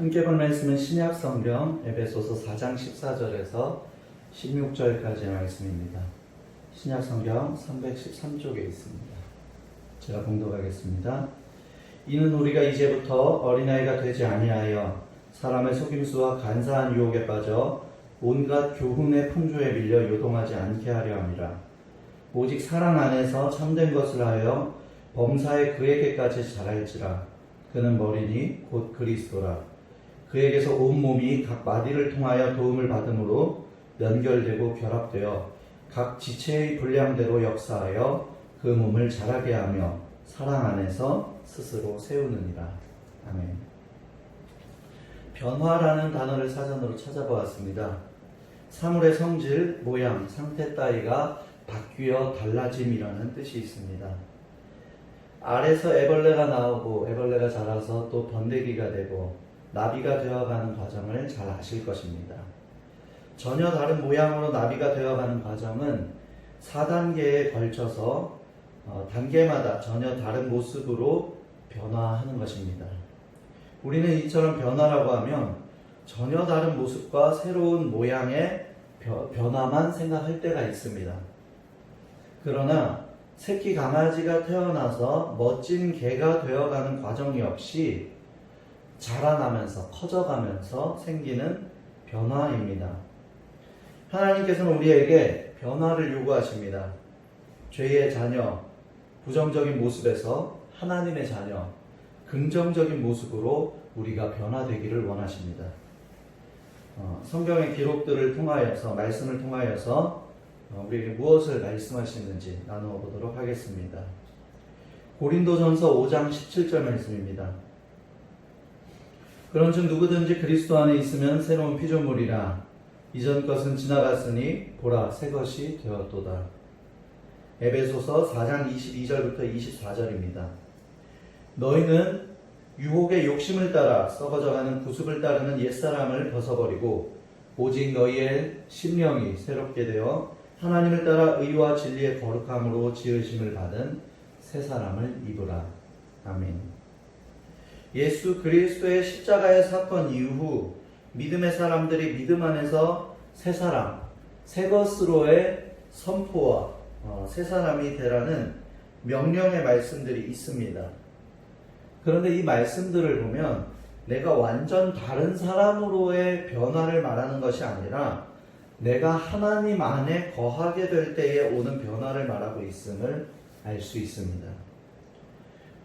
함께 볼 말씀은 신약 성경 에베소서 4장 14절에서 16절까지의 말씀입니다. 신약 성경 313쪽에 있습니다. 제가 봉독하겠습니다. 이는 우리가 이제부터 어린아이가 되지 아니하여 사람의 속임수와 간사한 유혹에 빠져 온갖 교훈의 풍조에 밀려 요동하지 않게 하려 함이라. 오직 사랑 안에서 참된 것을 하여 범사에 그에게까지 자랄지라. 그는 머리니 곧 그리스도라. 그에게서 온 몸이 각 마디를 통하여 도움을 받음으로 연결되고 결합되어 각 지체의 분량대로 역사하여 그 몸을 자라게 하며 사랑 안에서 스스로 세우느니라. 아멘. 변화라는 단어를 사전으로 찾아보았습니다. 사물의 성질, 모양, 상태 따위가 바뀌어 달라짐이라는 뜻이 있습니다. 알에서 애벌레가 나오고 애벌레가 자라서 또 번데기가 되고 나비가 되어가는 과정을 잘 아실 것입니다. 전혀 다른 모양으로 나비가 되어가는 과정은 4단계에 걸쳐서 단계마다 전혀 다른 모습으로 변화하는 것입니다. 우리는 이처럼 변화라고 하면 전혀 다른 모습과 새로운 모양의 변화만 생각할 때가 있습니다. 그러나 새끼 강아지가 태어나서 멋진 개가 되어가는 과정이 없이 자라나면서 커져가면서 생기는 변화입니다. 하나님께서는 우리에게 변화를 요구하십니다. 죄의 자녀, 부정적인 모습에서 하나님의 자녀, 긍정적인 모습으로 우리가 변화되기를 원하십니다. 성경의 기록들을 통하여서, 말씀을 통하여서 우리에게 무엇을 말씀하시는지 나누어 보도록 하겠습니다. 고린도전서 5장 17절 말씀입니다. 그런즉 누구든지 그리스도 안에 있으면 새로운 피조물이라. 이전 것은 지나갔으니 보라 새 것이 되었도다. 에베소서 4장 22절부터 24절입니다. 너희는 유혹의 욕심을 따라 썩어져가는 구습을 따르는 옛사람을 벗어버리고 오직 너희의 심령이 새롭게 되어 하나님을 따라 의와 진리의 거룩함으로 지으심을 받은 새 사람을 입으라. 아멘. 예수 그리스도의 십자가의 사건 이후 믿음의 사람들이 믿음 안에서 새 사람, 새 것으로의 선포와 새 사람이 되라는 명령의 말씀들이 있습니다. 그런데 이 말씀들을 보면 내가 완전 다른 사람으로의 변화를 말하는 것이 아니라 내가 하나님 안에 거하게 될 때에 오는 변화를 말하고 있음을 알 수 있습니다.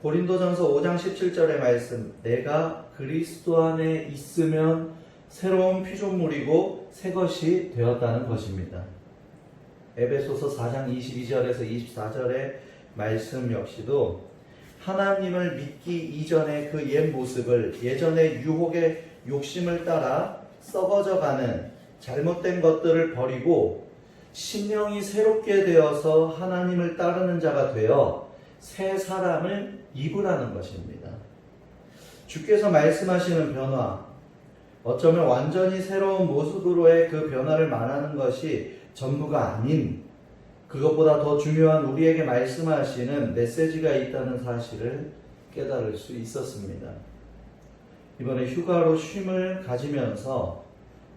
고린도전서 5장 17절의 말씀, 내가 그리스도 안에 있으면 새로운 피조물이고 새 것이 되었다는 것입니다. 에베소서 4장 22절에서 24절의 말씀 역시도 하나님을 믿기 이전의 그 옛 모습을 예전의 유혹의 욕심을 따라 썩어져가는 잘못된 것들을 버리고 심령이 새롭게 되어서 하나님을 따르는 자가 되어 새 사람을 입으라는 것입니다. 주께서 말씀하시는 변화, 어쩌면 완전히 새로운 모습으로의 그 변화를 말하는 것이 전부가 아닌 그것보다 더 중요한 우리에게 말씀하시는 메시지가 있다는 사실을 깨달을 수 있었습니다. 이번에 휴가로 쉼을 가지면서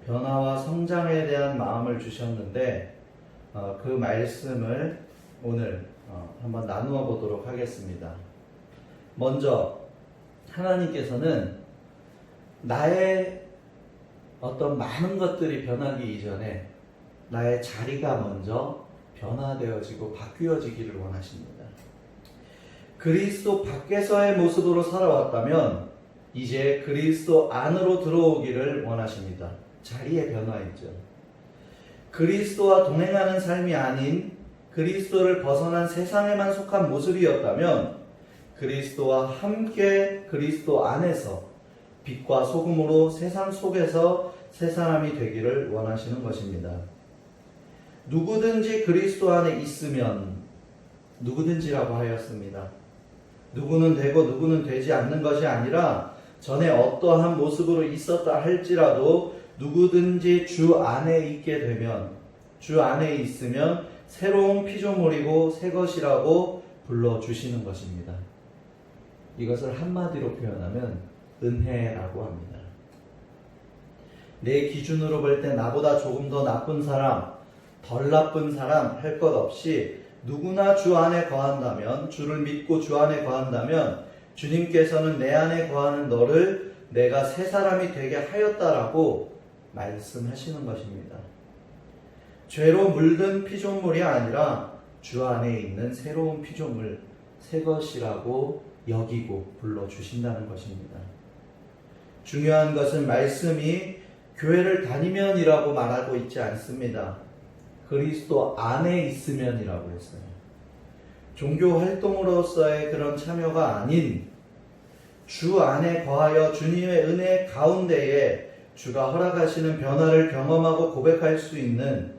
변화와 성장에 대한 마음을 주셨는데 그 말씀을 오늘 한번 나누어 보도록 하겠습니다. 먼저 하나님께서는 나의 어떤 많은 것들이 변하기 이전에 나의 자리가 먼저 변화되어지고 바뀌어지기를 원하십니다. 그리스도 밖에서의 모습으로 살아왔다면 이제 그리스도 안으로 들어오기를 원하십니다. 자리의 변화이죠. 그리스도와 동행하는 삶이 아닌 그리스도를 벗어난 세상에만 속한 모습이었다면 그리스도와 함께 그리스도 안에서 빛과 소금으로 세상 속에서 새 사람이 되기를 원하시는 것입니다. 누구든지 그리스도 안에 있으면, 누구든지라고 하였습니다. 누구는 되고 누구는 되지 않는 것이 아니라 전에 어떠한 모습으로 있었다 할지라도 누구든지 주 안에 있게 되면, 주 안에 있으면 새로운 피조물이고 새 것이라고 불러주시는 것입니다. 이것을 한마디로 표현하면 은혜라고 합니다. 내 기준으로 볼 때 나보다 조금 더 나쁜 사람, 덜 나쁜 사람 할 것 없이 누구나 주 안에 거한다면, 주를 믿고 주 안에 거한다면 주님께서는 내 안에 거하는 너를 내가 새 사람이 되게 하였다라고 말씀하시는 것입니다. 죄로 물든 피조물이 아니라 주 안에 있는 새로운 피조물, 새 것이라고 여기고 불러주신다는 것입니다. 중요한 것은 말씀이 교회를 다니면이라고 말하고 있지 않습니다. 그리스도 안에 있으면이라고 했어요. 종교 활동으로서의 그런 참여가 아닌 주 안에 거하여 주님의 은혜 가운데에 주가 허락하시는 변화를 경험하고 고백할 수 있는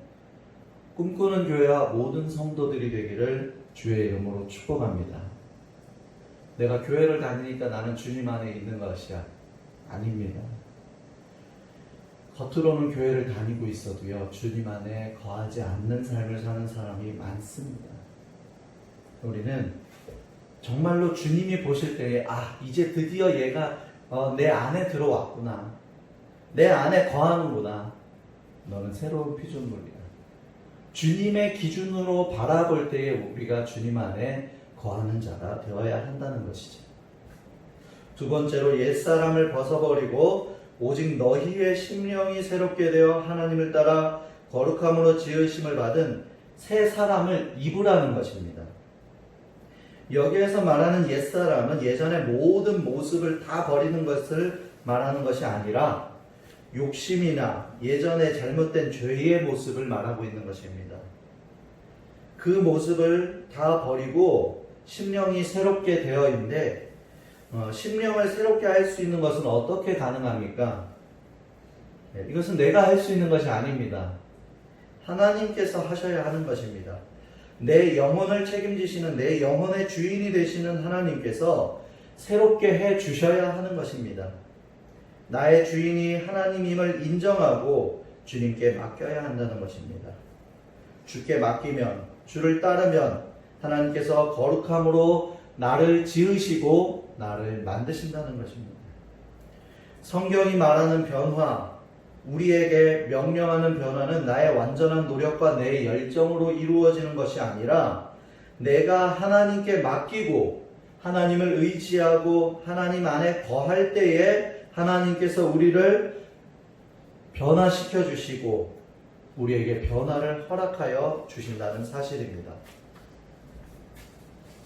꿈꾸는 교회와 모든 성도들이 되기를 주의 이름으로 축복합니다. 내가 교회를 다니니까 나는 주님 안에 있는 것이야. 아닙니다. 겉으로는 교회를 다니고 있어도요, 주님 안에 거하지 않는 삶을 사는 사람이 많습니다. 우리는 정말로 주님이 보실 때에 이제 드디어 얘가 내 안에 들어왔구나. 내 안에 거하는구나. 너는 새로운 피조물이야. 주님의 기준으로 바라볼 때에 우리가 주님 안에 거하는 자가 되어야 한다는 것이죠. 두 번째로 옛사람을 벗어버리고 오직 너희의 심령이 새롭게 되어 하나님을 따라 거룩함으로 지으심을 받은 새 사람을 입으라는 것입니다. 여기에서 말하는 옛사람은 예전의 모든 모습을 다 버리는 것을 말하는 것이 아니라 욕심이나 예전의 잘못된 죄의 모습을 말하고 있는 것입니다. 그 모습을 다 버리고 심령이 새롭게 되어 있는데 심령을 새롭게 할 수 있는 것은 어떻게 가능합니까? 이것은 내가 할 수 있는 것이 아닙니다. 하나님께서 하셔야 하는 것입니다. 내 영혼을 책임지시는 내 영혼의 주인이 되시는 하나님께서 새롭게 해 주셔야 하는 것입니다. 나의 주인이 하나님임을 인정하고 주님께 맡겨야 한다는 것입니다. 주께 맡기면, 주를 따르면 하나님께서 거룩함으로 나를 지으시고 나를 만드신다는 것입니다. 성경이 말하는 변화, 우리에게 명령하는 변화는 나의 완전한 노력과 내 열정으로 이루어지는 것이 아니라 내가 하나님께 맡기고 하나님을 의지하고 하나님 안에 거할 때에 하나님께서 우리를 변화시켜 주시고 우리에게 변화를 허락하여 주신다는 사실입니다.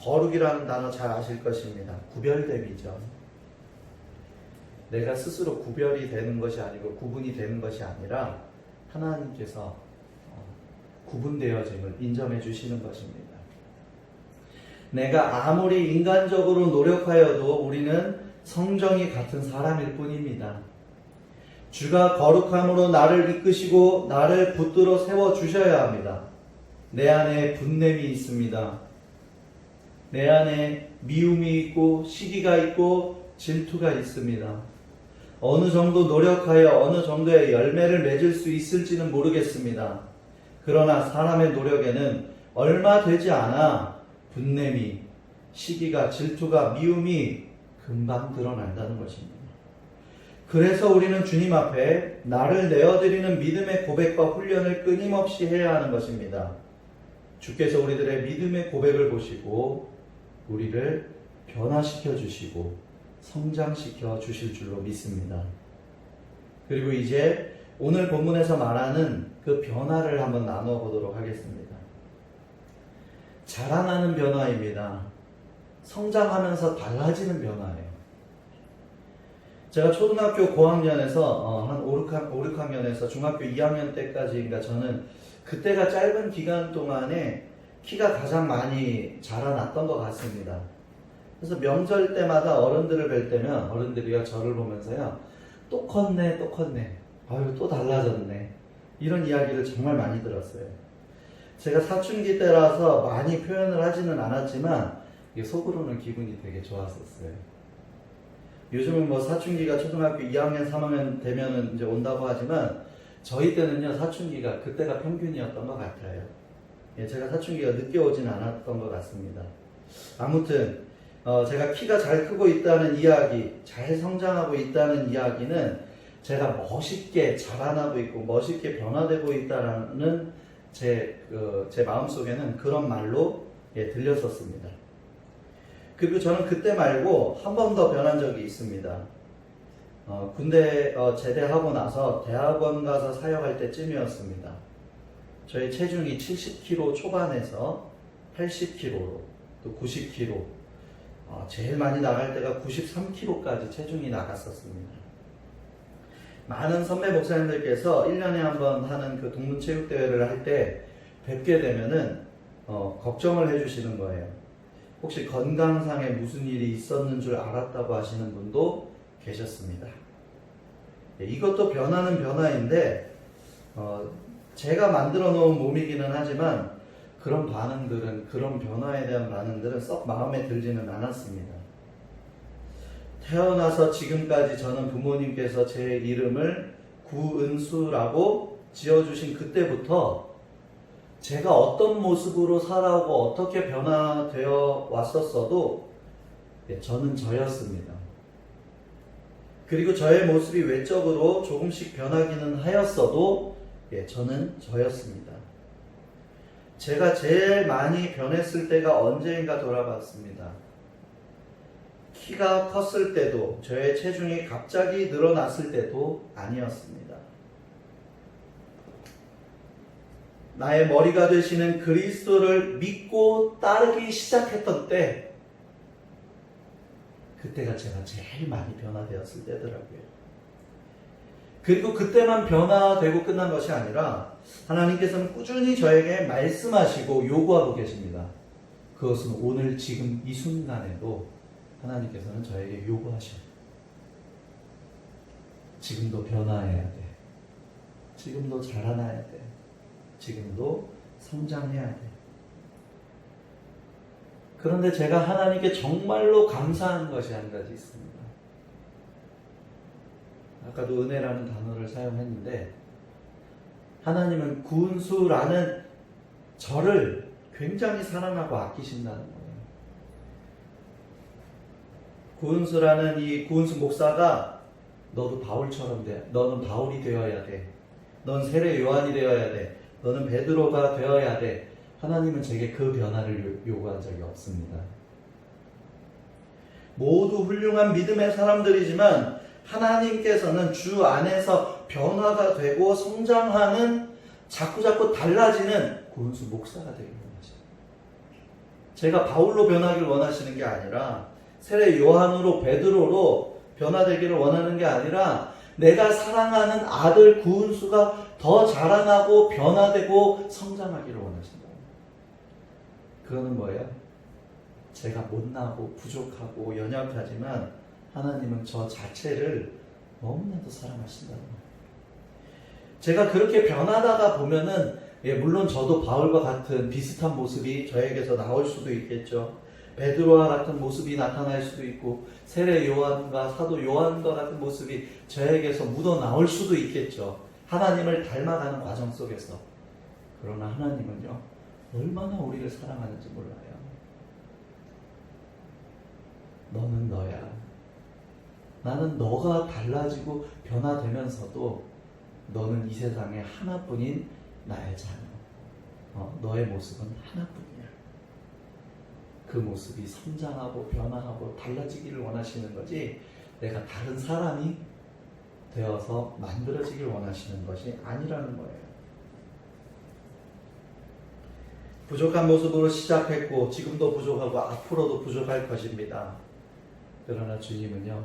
거룩이라는 단어 잘 아실 것입니다. 구별됨이죠. 내가 스스로 구별이 되는 것이 아니고 구분이 되는 것이 아니라 하나님께서 구분되어짐을 인정해 주시는 것입니다. 내가 아무리 인간적으로 노력하여도 우리는 성정이 같은 사람일 뿐입니다. 주가 거룩함으로 나를 이끄시고 나를 붙들어 세워 주셔야 합니다. 내 안에 분냄이 있습니다. 내 안에 미움이 있고 시기가 있고 질투가 있습니다. 어느 정도 노력하여 어느 정도의 열매를 맺을 수 있을지는 모르겠습니다. 그러나 사람의 노력에는 얼마 되지 않아 분냄이, 시기가, 질투가, 미움이 금방 드러난다는 것입니다. 그래서 우리는 주님 앞에 나를 내어드리는 믿음의 고백과 훈련을 끊임없이 해야 하는 것입니다. 주께서 우리들의 믿음의 고백을 보시고 우리를 변화시켜 주시고 성장시켜 주실 줄로 믿습니다. 그리고 이제 오늘 본문에서 말하는 그 변화를 한번 나누어 보도록 하겠습니다. 자라나는 변화입니다. 성장하면서 달라지는 변화예요. 제가 초등학교 고학년에서 한 5, 6학년에서 중학교 2학년 때까지인가 저는 그때가 짧은 기간 동안에 키가 가장 많이 자라났던 것 같습니다. 그래서 명절 때마다 어른들을 뵐 때면 어른들이요 저를 보면서요 또 컸네 또 컸네 아유 또 달라졌네 이런 이야기를 정말 많이 들었어요. 제가 사춘기 때라서 많이 표현을 하지는 않았지만 속으로는 기분이 되게 좋았었어요. 요즘은 뭐 사춘기가 초등학교 2학년 3학년 되면은 이제 온다고 하지만 저희 때는요 사춘기가 그때가 평균이었던 것 같아요. 제가 사춘기가 늦게 오진 않았던 것 같습니다. 아무튼 제가 키가 잘 크고 있다는 이야기, 잘 성장하고 있다는 이야기는 제가 멋있게 자라나고 있고 멋있게 변화되고 있다라는 제 마음속에는 그런 말로 들렸었습니다. 그리고 저는 그때 말고 한 번 더 변한 적이 있습니다. 군대 제대하고 나서 대학원 가서 사역할 때쯤이었습니다. 저의 체중이 70kg 초반에서 80kg로 또 90kg, 제일 많이 나갈 때가 93kg까지 체중이 나갔었습니다. 많은 선배 목사님들께서 1년에 한 번 하는 그 동문체육대회를 할 때 뵙게 되면은 걱정을 해주시는 거예요. 혹시 건강상에 무슨 일이 있었는 줄 알았다고 하시는 분도 계셨습니다. 이것도 변화는 변화인데 제가 만들어 놓은 몸이기는 하지만 그런 반응들은, 그런 변화에 대한 반응들은 썩 마음에 들지는 않았습니다. 태어나서 지금까지 저는 부모님께서 제 이름을 구은수라고 지어주신 그때부터 제가 어떤 모습으로 살아오고 어떻게 변화되어 왔었어도 저는 저였습니다. 그리고 저의 모습이 외적으로 조금씩 변하기는 하였어도 저는 저였습니다. 제가 제일 많이 변했을 때가 언제인가 돌아봤습니다. 키가 컸을 때도, 저의 체중이 갑자기 늘어났을 때도 아니었습니다. 나의 머리가 되시는 그리스도를 믿고 따르기 시작했던 때, 그때가 제가 제일 많이 변화되었을 때더라고요. 그리고 그때만 변화되고 끝난 것이 아니라 하나님께서는 꾸준히 저에게 말씀하시고 요구하고 계십니다. 그것은 오늘 지금 이 순간에도 하나님께서는 저에게 요구하셔요. 지금도 변화해야 돼. 지금도 자라나야 돼. 지금도 성장해야 돼. 그런데 제가 하나님께 정말로 감사한 것이 한 가지 있습니다. 아까도 은혜라는 단어를 사용했는데 하나님은 구은수라는 저를 굉장히 사랑하고 아끼신다는 거예요. 구은수라는 이 구은수 목사가 너도 바울처럼 돼. 너는 바울이 되어야 돼. 넌 세례 요한이 되어야 돼. 너는 베드로가 되어야 돼. 하나님은 제게 그 변화를 요구한 적이 없습니다. 모두 훌륭한 믿음의 사람들이지만 하나님께서는 주 안에서 변화가 되고 성장하는, 자꾸자꾸 달라지는 구은수 목사가 되길 원하십니다. 제가 바울로 변하기를 원하시는 게 아니라, 세례 요한으로, 베드로로 변화되기를 원하는 게 아니라, 내가 사랑하는 아들 구은수가 더 자라나고 변화되고 성장하기를 원하신다. 그거는 뭐예요? 제가 못나고 부족하고 연약하지만 하나님은 저 자체를 너무나도 사랑하신다는 거예요. 제가 그렇게 변하다가 보면은 물론 저도 바울과 같은 비슷한 모습이 저에게서 나올 수도 있겠죠. 베드로와 같은 모습이 나타날 수도 있고 세례 요한과 사도 요한과 같은 모습이 저에게서 묻어 나올 수도 있겠죠. 하나님을 닮아가는 과정 속에서. 그러나 하나님은요, 얼마나 우리를 사랑하는지 몰라요. 너는 너야. 나는 너가 달라지고 변화되면서도 너는 이 세상에 하나뿐인 나의 자녀. 너의 모습은 하나뿐이야. 그 모습이 성장하고 변화하고 달라지기를 원하시는 거지, 내가 다른 사람이 되어서 만들어지길 원하시는 것이 아니라는 거예요. 부족한 모습으로 시작했고 지금도 부족하고 앞으로도 부족할 것입니다. 그러나 주님은요,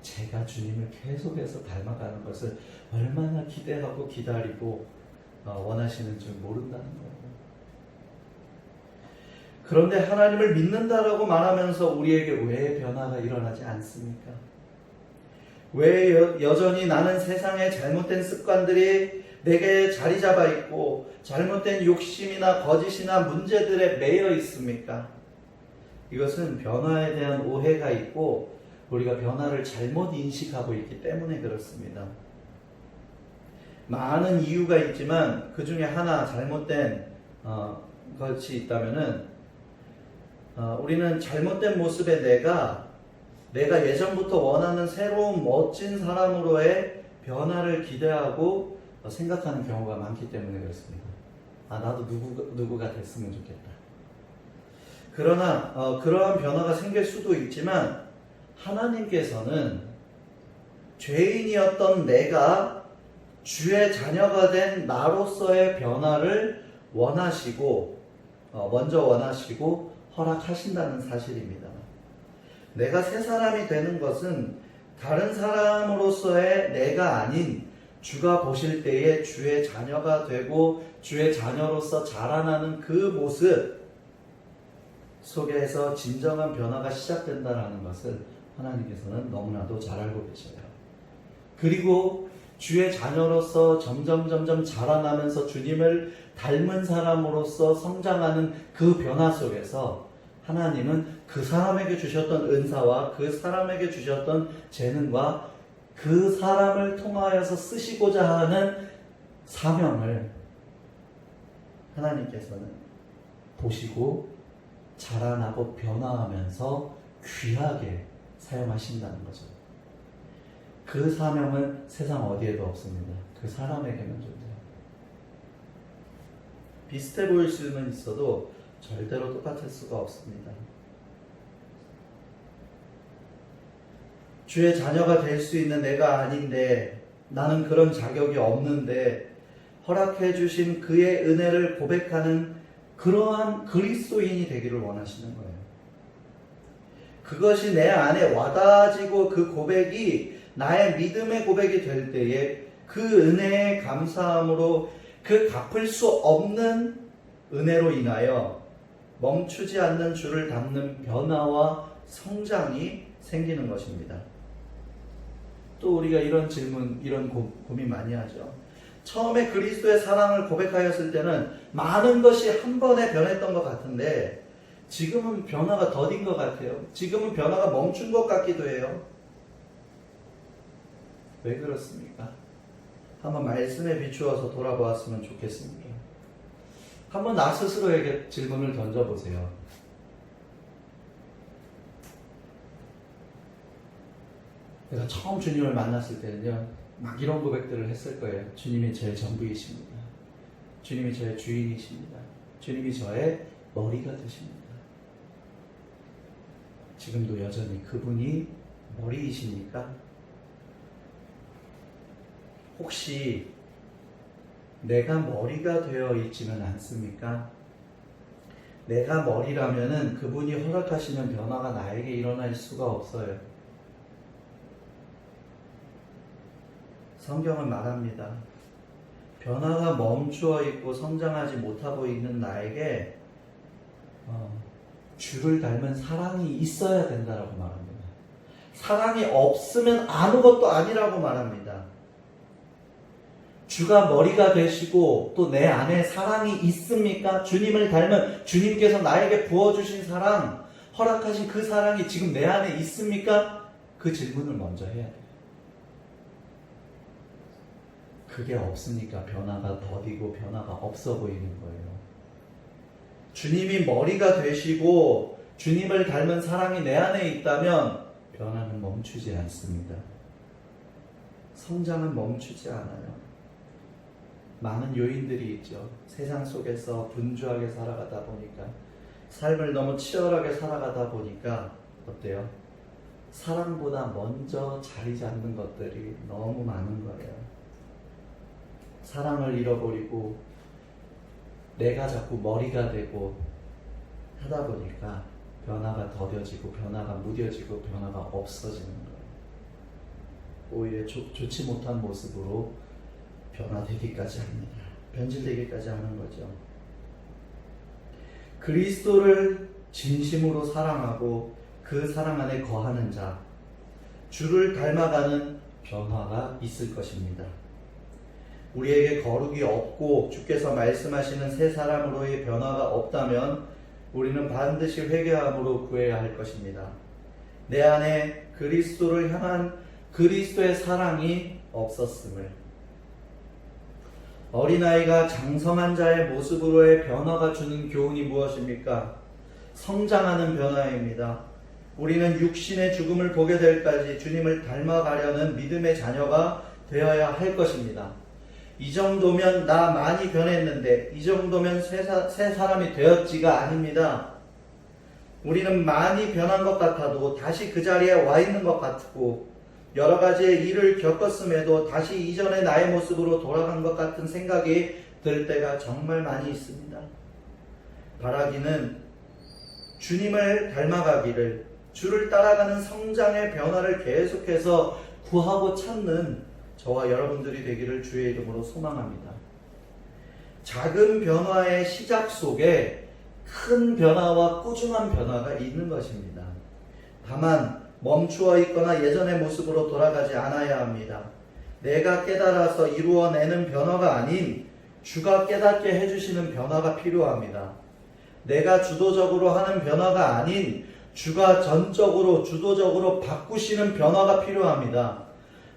제가 주님을 계속해서 닮아가는 것을 얼마나 기대하고 기다리고 원하시는 줄 모른다는 거예요. 그런데 하나님을 믿는다라고 말하면서 우리에게 왜 변화가 일어나지 않습니까? 왜 여전히 나는 세상의 잘못된 습관들이 내게 자리 잡아 있고 잘못된 욕심이나 거짓이나 문제들에 매여 있습니까? 이것은 변화에 대한 오해가 있고 우리가 변화를 잘못 인식하고 있기 때문에 그렇습니다. 많은 이유가 있지만 그 중에 하나 잘못된 것이 있다면은 우리는 잘못된 모습의 내가 내가 예전부터 원하는 새로운 멋진 사람으로의 변화를 기대하고 생각하는 경우가 많기 때문에 그렇습니다. 나도 누구가 됐으면 좋겠다. 그러나 그러한 변화가 생길 수도 있지만 하나님께서는 죄인이었던 내가 주의 자녀가 된 나로서의 변화를 먼저 원하시고 허락하신다는 사실입니다. 내가 새 사람이 되는 것은 다른 사람으로서의 내가 아닌 주가 보실 때에 주의 자녀가 되고 주의 자녀로서 자라나는 그 모습 속에서 진정한 변화가 시작된다는 것을 하나님께서는 너무나도 잘 알고 계셔요. 그리고 주의 자녀로서 점점 자라나면서 주님을 닮은 사람으로서 성장하는 그 변화 속에서 하나님은 그 사람에게 주셨던 은사와 그 사람에게 주셨던 재능과 그 사람을 통하여서 쓰시고자 하는 사명을 하나님께서는 보시고 자라나고 변화하면서 귀하게 사용하신다는 거죠. 그 사명은 세상 어디에도 없습니다. 그 사람에게만 존재해요. 비슷해 보일 수는 있어도 절대로 똑같을 수가 없습니다. 주의 자녀가 될 수 있는 내가 아닌데, 나는 그런 자격이 없는데 허락해 주신 그의 은혜를 고백하는 그러한 그리스도인이 되기를 원하시는 거예요. 그것이 내 안에 와닿아지고 그 고백이 나의 믿음의 고백이 될 때에 그 은혜에 감사함으로 그 갚을 수 없는 은혜로 인하여 멈추지 않는 주를 닮는 변화와 성장이 생기는 것입니다. 또 우리가 이런 질문, 이런 고민 많이 하죠. 처음에 그리스도의 사랑을 고백하였을 때는 많은 것이 한 번에 변했던 것 같은데 지금은 변화가 더딘 것 같아요. 지금은 변화가 멈춘 것 같기도 해요. 왜 그렇습니까? 한번 말씀에 비추어서 돌아보았으면 좋겠습니다. 한번 나 스스로에게 질문을 던져보세요. 내가 처음 주님을 만났을 때는요, 막 이런 고백들을 했을 거예요. 주님이 제 전부이십니다. 주님이 저의 주인이십니다. 주님이 저의 머리가 되십니다. 지금도 여전히 그분이 머리이십니까? 혹시 내가 머리가 되어 있지는 않습니까? 내가 머리라면은 그분이 허락하시는 변화가 나에게 일어날 수가 없어요. 성경은 말합니다. 변화가 멈추어 있고 성장하지 못하고 있는 나에게 주를 닮은 사랑이 있어야 된다라고 말합니다. 사랑이 없으면 아무것도 아니라고 말합니다. 주가 머리가 되시고 또 내 안에 사랑이 있습니까? 주님을 닮은 주님께서 나에게 부어주신 사랑, 허락하신 그 사랑이 지금 내 안에 있습니까? 그 질문을 먼저 해야 돼요. 그게 없으니까 변화가 더디고 변화가 없어 보이는 거예요. 주님이 머리가 되시고 주님을 닮은 사랑이 내 안에 있다면 변화는 멈추지 않습니다. 성장은 멈추지 않아요. 많은 요인들이 있죠. 세상 속에서 분주하게 살아가다 보니까, 삶을 너무 치열하게 살아가다 보니까 어때요? 사랑보다 먼저 자리 잡는 것들이 너무 많은 거예요. 사랑을 잃어버리고 내가 자꾸 머리가 되고 하다 보니까 변화가 더뎌지고 변화가 무뎌지고 변화가 없어지는 거예요. 오히려 좋지 못한 모습으로 변화되기까지 합니다. 변질되기까지 하는 거죠. 그리스도를 진심으로 사랑하고 그 사랑 안에 거하는 자, 주를 닮아가는 변화가 있을 것입니다. 우리에게 거룩이 없고 주께서 말씀하시는 새 사람으로의 변화가 없다면 우리는 반드시 회개함으로 구해야 할 것입니다. 내 안에 그리스도를 향한 그리스도의 사랑이 없었음을, 어린아이가 장성한 자의 모습으로의 변화가 주는 교훈이 무엇입니까? 성장하는 변화입니다. 우리는 육신의 죽음을 보게 될까지 주님을 닮아가려는 믿음의 자녀가 되어야 할 것입니다. 이 정도면 나 많이 변했는데, 이 정도면 새 사람이 되었지가 아닙니다. 우리는 많이 변한 것 같아도 다시 그 자리에 와 있는 것 같고, 여러 가지의 일을 겪었음에도 다시 이전의 나의 모습으로 돌아간 것 같은 생각이 들 때가 정말 많이 있습니다. 바라기는 주님을 닮아가기를, 주를 따라가는 성장의 변화를 계속해서 구하고 찾는 저와 여러분들이 되기를 주의 이름으로 소망합니다. 작은 변화의 시작 속에 큰 변화와 꾸준한 변화가 있는 것입니다. 다만 멈추어 있거나 예전의 모습으로 돌아가지 않아야 합니다. 내가 깨달아서 이루어내는 변화가 아닌 주가 깨닫게 해주시는 변화가 필요합니다. 내가 주도적으로 하는 변화가 아닌 주가 전적으로 주도적으로 바꾸시는 변화가 필요합니다.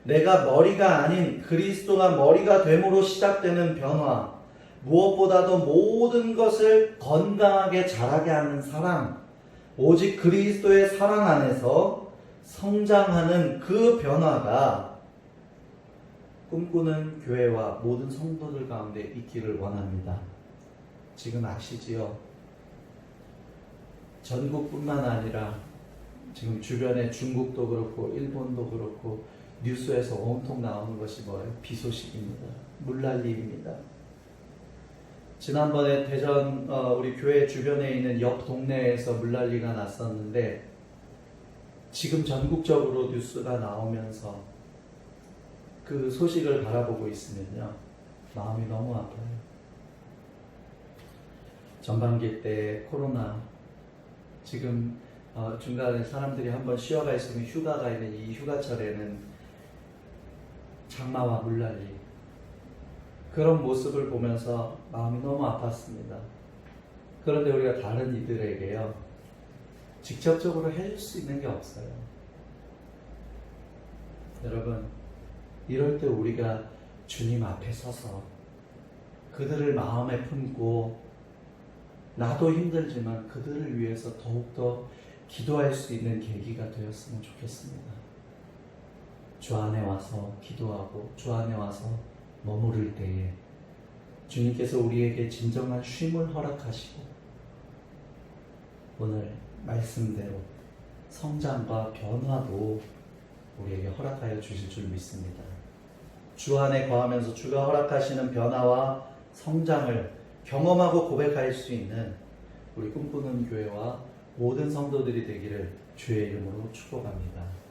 내가 머리가 아닌 그리스도가 머리가 됨으로 시작되는 변화, 무엇보다도 모든 것을 건강하게 자라게 하는 사랑, 오직 그리스도의 사랑 안에서 성장하는 그 변화가 꿈꾸는 교회와 모든 성도들 가운데 있기를 원합니다. 지금 아시지요? 전국뿐만 아니라 지금 주변에 중국도 그렇고 일본도 그렇고 뉴스에서 온통 나오는 것이 뭐예요? 비소식입니다. 물난리입니다. 지난번에 대전 우리 교회 주변에 있는 옆 동네에서 물난리가 났었는데, 지금 전국적으로 뉴스가 나오면서 그 소식을 바라보고 있으면요, 마음이 너무 아파요. 전반기 때 코로나, 지금 중간에 사람들이 한번 쉬어가 있으면 휴가가 있는 이 휴가철에는 장마와 물난리, 그런 모습을 보면서 마음이 너무 아팠습니다. 그런데 우리가 다른 이들에게요, 직접적으로 해줄 수 있는 게 없어요. 여러분, 이럴 때 우리가 주님 앞에 서서 그들을 마음에 품고, 나도 힘들지만 그들을 위해서 더욱더 기도할 수 있는 계기가 되었으면 좋겠습니다. 주 안에 와서 기도하고 주 안에 와서 머무를 때에 주님께서 우리에게 진정한 쉼을 허락하시고 오늘 말씀대로 성장과 변화도 우리에게 허락하여 주실 줄 믿습니다. 주 안에 거하면서 주가 허락하시는 변화와 성장을 경험하고 고백할 수 있는 우리 꿈꾸는 교회와 모든 성도들이 되기를 주의 이름으로 축복합니다.